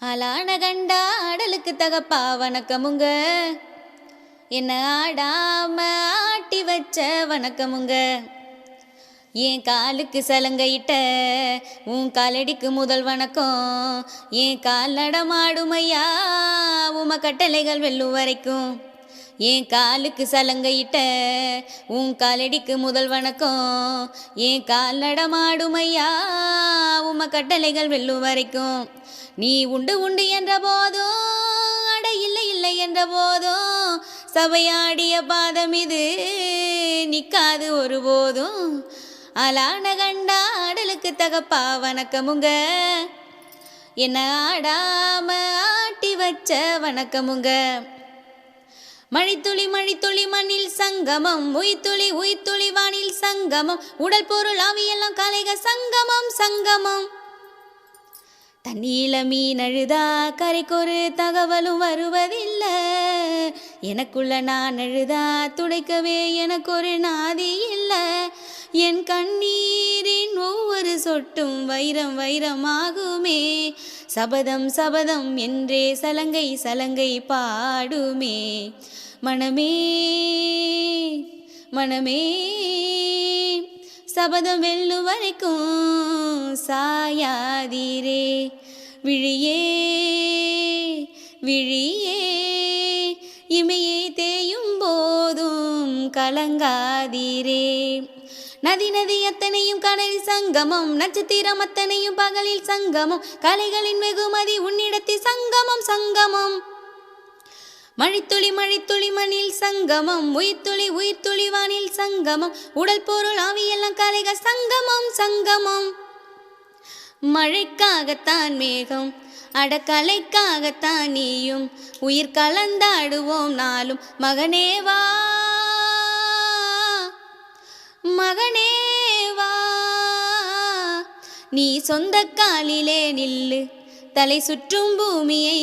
ஆளான கண்டா ஆடலுக்கு தகப்பா வணக்கமுங்க. என்ன ஆடாம ஆட்டி வச்ச வணக்கமுங்க. என் காலுக்கு சலங்கையிட்ட உன் காலடிக்கு முதல் வணக்கம். என் கால் நடமாடுமையா உம கட்டளைகள் வெல்லும் வரைக்கும். என் காலுக்கு சலங்கையிட்ட உன் காலடிக்கு முதல் வணக்கம். என் கால் நடமாடுமையா உம கட்டளைகள் வெல்லும் வரைக்கும். நீ உண்டு உண்டு என்ற போதும் அட இல்லை இல்லை என்ற போதும் சபையாடிய பாதம் இது நிற்காது ஒருபோதும். ஆளான கண்டா ஆடலுக்கு தகப்பா வணக்கமுங்க. என்ன ஆடாம ஆட்டி வச்ச வணக்கமுங்க. மழைத்துளி மழைத்துளி மண்ணில் சங்கமம், உயிர்த்துளி உயிர்த்துளி வானில் சங்கமம், உடல் பொருள் ஆவியெல்லாம் கலைக சங்கமம் சங்கமம். தண்ணீல மீன் அழுதா கரைக்கொரு தகவலும் வருவதில்லை. எனக்குள்ள நான் அழுதா துடைக்கவே எனக்கொரு நாதி இல்லை. என் கண்ணீரின் ஒவ்வொரு சொட்டும் வைரம் வைரமாகுமே. சபதம் சபதம் என்றே சலங்கை சலங்கை பாடுமே. மனமே மனமே சபதம் வெல்லும் வரைக்கும் சாயாதீரே. விழியே விழியே இமையை தேயும் போதும் கலங்காதீரே. நதி நதி அத்தனையும் கடலில் சங்கமம், நட்சத்திரம் அத்தனையும் பகலில் சங்கமம், கலைகளின் வெகுமதி உன்னிடத்தில் சங்கமம் சங்கமம். மழைத்துளி மழைத்துளி மண்ணில் சங்கமம், உயிர்த்துளி உயிர்த்துளி வானில் சங்கமம், உடல் பொருள் ஆவியெல்லாம் கலைக சங்கமம் சங்கமம். மழைக்காகத்தான் மேகம் அடக்கலைக்காகத்தான் நீயும், உயிர் கலந்தாடுவோம் நாளும். மகனேவா மகனேவா நீ சொந்த காலிலே நில்லு, தலை சுற்றும் பூமியை